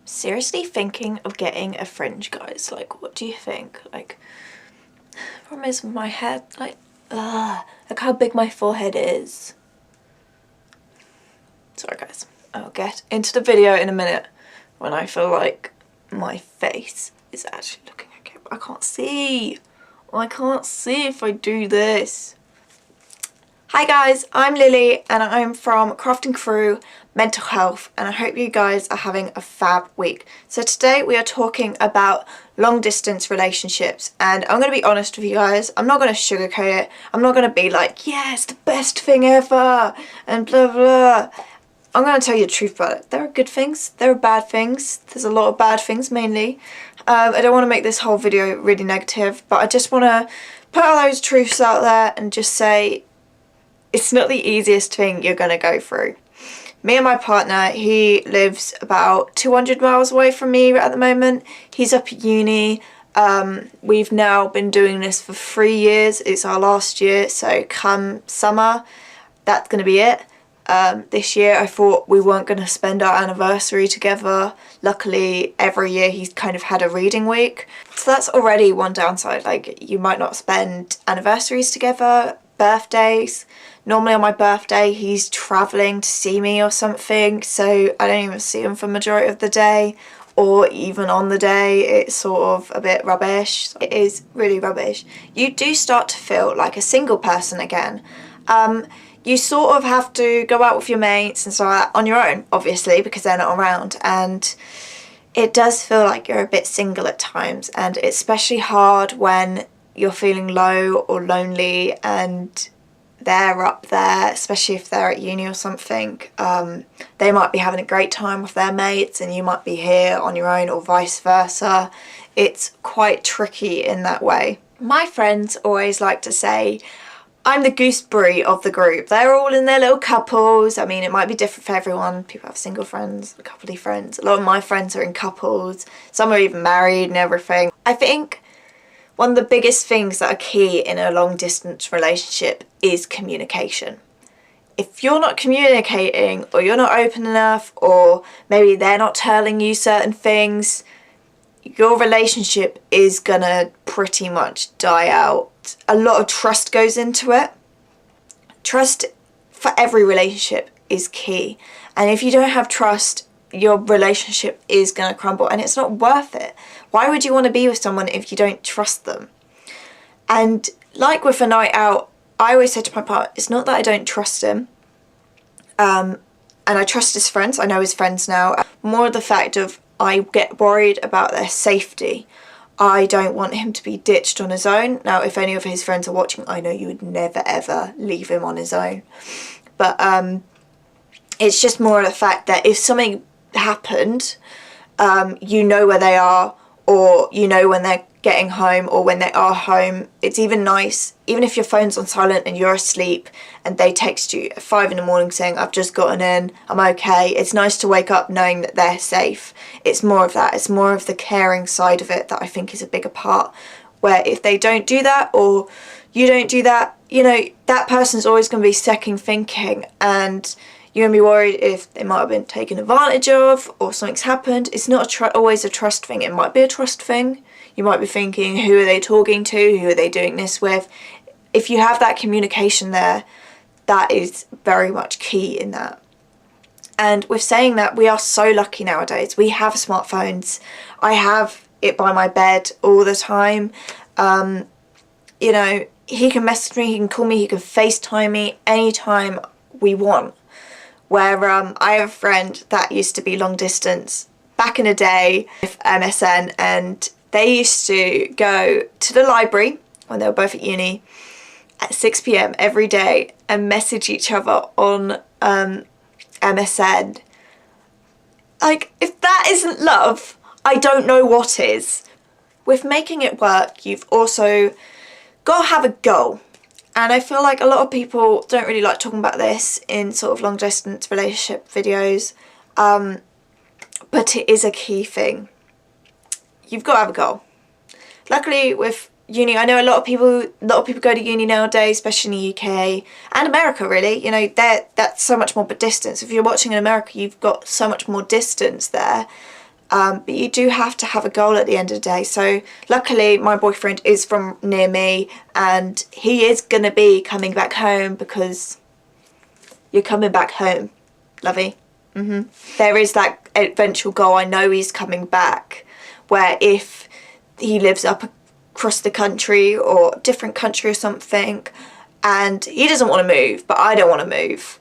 seriously thinking of getting a fringe, guys. Like, what do you think? Like, problem is my head, like how big my forehead is. Sorry guys, I'll get into the video in a minute when I feel like my face is actually looking okay, but I can't see. I can't see if I do this. Hi guys, I'm Lily and I'm from Crafting Crew Mental Health, and I hope you guys are having a fab week. So today we are talking about long distance relationships, and I'm going to be honest with you guys. I'm not going to sugarcoat it. I'm not going to be like, yeah, it's the best thing ever and blah blah. I'm going to tell you the truth about it. There are good things, there are bad things. There's a lot of bad things mainly. I don't want to make this whole video really negative, but I just want to put all those truths out there and just say it's not the easiest thing you're going to go through. Me and my partner, he lives about 200 miles away from me at the moment. He's up at uni. We've now been doing this for 3 years. It's our last year, so come summer, that's going to be it. This year I thought we weren't going to spend our anniversary together. Luckily, every year he's kind of had a reading week. So that's already one downside. Like, you might not spend anniversaries together, birthdays. Normally on my birthday he's travelling to see me or something, so I don't even see him for the majority of the day, or even on the day. It's sort of a bit rubbish. It is really rubbish. You do start to feel like a single person again. You sort of have to go out with your mates and stuff like that on your own, obviously, because they're not around, and it does feel like you're a bit single at times, and it's especially hard when you're feeling low or lonely and they're up there, especially if they're at uni or something. They might be having a great time with their mates and you might be here on your own, or vice versa. It's quite tricky in that way. My friends always like to say I'm the gooseberry of the group. They're all in their little couples. I mean, it might be different for everyone. People have single friends, coupley friends. A lot of my friends are in couples. Some are even married and everything. I think one of the biggest things that are key in a long distance relationship is communication. If you're not communicating, or you're not open enough, or maybe they're not telling you certain things, your relationship is gonna pretty much die out. A lot of trust goes into it. Trust for every relationship is key. And if you don't have trust, your relationship is going to crumble, and it's not worth it. Why would you want to be with someone if you don't trust them? And like with a night out, I always say to my partner, it's not that I don't trust him, and I trust his friends, I know his friends now. More the fact of I get worried about their safety. I don't want him to be ditched on his own. Now, if any of his friends are watching, I know you would never ever leave him on his own. But it's just more of the fact that if something happened, you know where they are, or you know when they're getting home, or when they are home. It's even nice, even if your phone's on silent and you're asleep and they text you at 5 in the morning saying, I've just gotten in, I'm okay. It's nice to wake up knowing that they're safe. It's more of that. It's more of the caring side of it that I think is a bigger part, where if they don't do that, or you don't do that, you know, that person's always going to be second thinking, and you're going to be worried if they might have been taken advantage of, or something's happened. It's not always a trust thing. It might be a trust thing. You might be thinking, who are they talking to? Who are they doing this with? If you have that communication there, that is very much key in that. And with saying that, we are so lucky nowadays. We have smartphones. I have it by my bed all the time. You know, he can message me, he can call me, he can FaceTime me anytime we want. Where I have a friend that used to be long distance back in the day with MSN, and they used to go to the library when they were both at uni at 6 p.m. every day and message each other on MSN. Like, if that isn't love, I don't know what is. With making it work, you've also got to have a goal. And I feel like a lot of people don't really like talking about this in sort of long distance relationship videos, but it is a key thing. You've got to have a goal. Luckily with uni, I know a lot of people go to uni nowadays, especially in the UK and America really. You know, that's so much more distance. If you're watching in America, you've got so much more distance there. But you do have to have a goal at the end of the day. So luckily my boyfriend is from near me, and he is going to be coming back home, because you're coming back home, lovey. There is that eventual goal. I know he's coming back, where if he lives up across the country or a different country or something, and he doesn't want to move, but I don't want to move,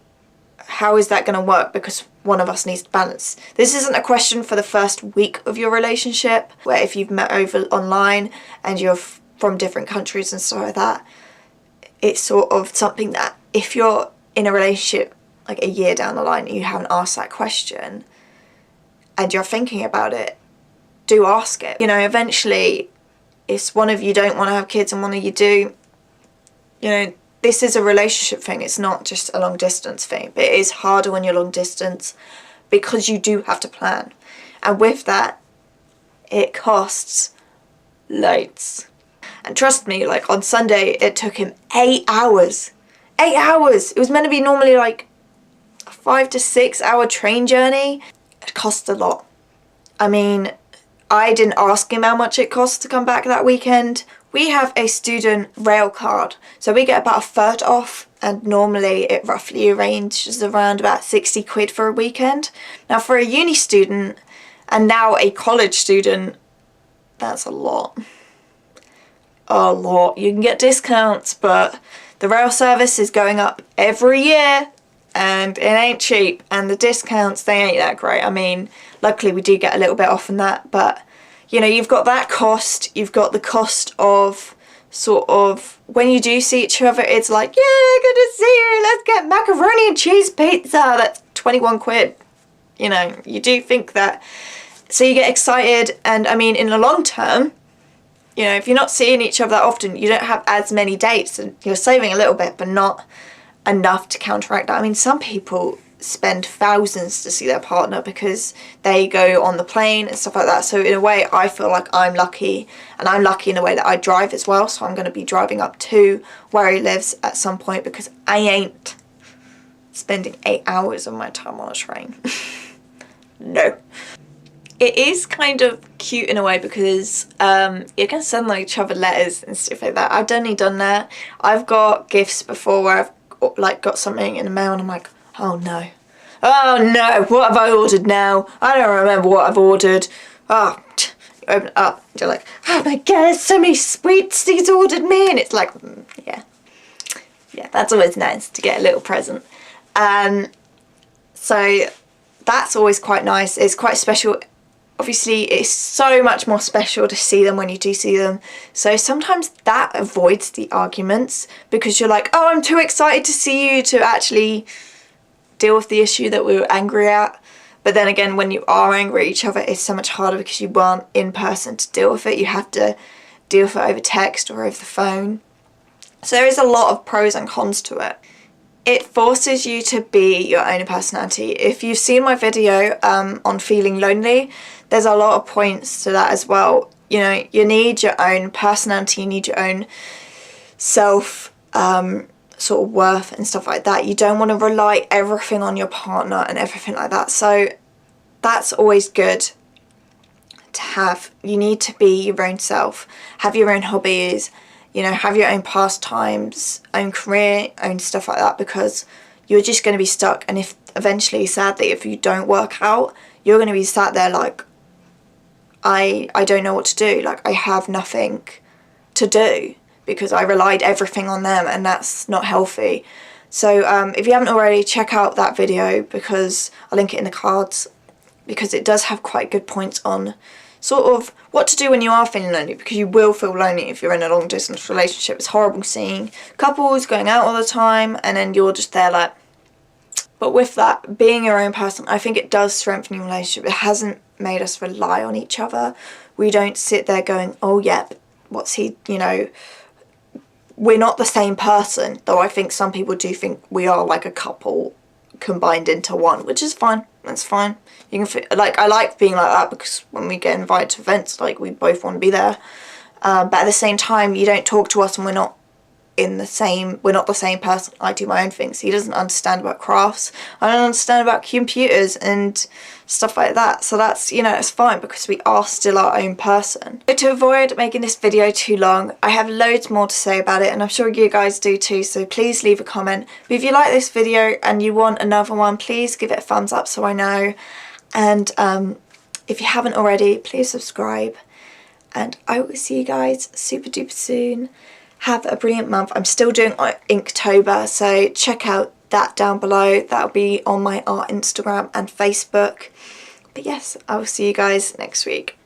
how is that going to work? Because one of us needs to balance. This isn't a question for the first week of your relationship, where if you've met over online and you're from different countries and stuff like that, it's sort of something that if you're in a relationship like a year down the line and you haven't asked that question and you're thinking about it, do ask it. You know, eventually, if one of you don't want to have kids and one of you do, you know, this is a relationship thing. It's not just a long distance thing. But it is harder when you're long distance, because you do have to plan. And with that, it costs loads. And trust me, like on Sunday, it took him 8 hours. 8 hours! It was meant to be normally like a 5 to 6 hour train journey. It cost a lot. I mean, I didn't ask him how much it cost to come back that weekend. We have a student rail card, so we get about a third off, and normally it roughly ranges around about 60 quid for a weekend. Now for a uni student, and now a college student, that's a lot. A lot. You can get discounts, but the rail service is going up every year, and it ain't cheap, and the discounts, they ain't that great. I mean, luckily we do get a little bit off on that, but you know, you've got that cost, you've got the cost of sort of when you do see each other, it's like, yeah, good to see you, let's get macaroni and cheese pizza, that's 21 quid. You know, you do think that, so you get excited. And I mean, in the long term, you know, if you're not seeing each other that often, you don't have as many dates, and you're saving a little bit, but not enough to counteract that. I mean, some people spend thousands to see their partner because they go on the plane and stuff like that. So in a way, I feel like I'm lucky, and I'm lucky in the way that I drive as well. So I'm going to be driving up to where he lives at some point, because I ain't spending 8 hours of my time on a train. No. It is kind of cute in a way, because you can send like each other letters and stuff like that. I've definitely done that. I've got gifts before where I've like got something in the mail and I'm like, oh no, what have I ordered now? I don't remember what I've ordered. Oh, you open it up and you're like, oh my god, there's so many sweets he's ordered me. And it's like, yeah, that's always nice to get a little present. So that's always quite nice. It's quite special. Obviously, it's so much more special to see them when you do see them. So sometimes that avoids the arguments, because you're like, oh, I'm too excited to see you to actually deal with the issue that we were angry at. But then again, when you are angry at each other, it's so much harder because you weren't in person to deal with it. You have to deal with it over text or over the phone. So there is a lot of pros and cons to it. It forces you to be your own personality. If you've seen my video on feeling lonely, there's a lot of points to that as well. You know, you need your own personality, you need your own self sort of worth and stuff like that. You don't want to rely everything on your partner and everything like that. So that's always good to have. You need to be your own self, have your own hobbies, you know, have your own pastimes, own career, own stuff like that, because you're just going to be stuck. And if eventually, sadly, if you don't work out, you're going to be sat there like, I don't know what to do. Like, I have nothing to do because I relied everything on them, and that's not healthy. So if you haven't already, check out that video, because I'll link it in the cards, because it does have quite good points on sort of what to do when you are feeling lonely, because you will feel lonely if you're in a long distance relationship. It's horrible seeing couples going out all the time and then you're just there like, but with that, being your own person, I think it does strengthen your relationship. It hasn't made us rely on each other. We don't sit there going, oh yeah, what's he, you know, we're not the same person, though I think some people do think we are like a couple combined into one, which is fine. That's fine. You can like, I like being like that, because when we get invited to events, like, we both want to be there. But at the same time, you don't talk to us and we're not we're not the same person. I do my own things. He doesn't understand about crafts. I don't understand about computers and stuff like that. So that's, you know, it's fine because we are still our own person. So to avoid making this video too long, I have loads more to say about it, and I'm sure you guys do too, so please leave a comment. But if you like this video and you want another one, please give it a thumbs up so I know. And if you haven't already, please subscribe. And I will see you guys super duper soon. Have a brilliant month. I'm still doing Inktober, so check out that down below. That'll be on my art Instagram and Facebook. But yes, I will see you guys next week.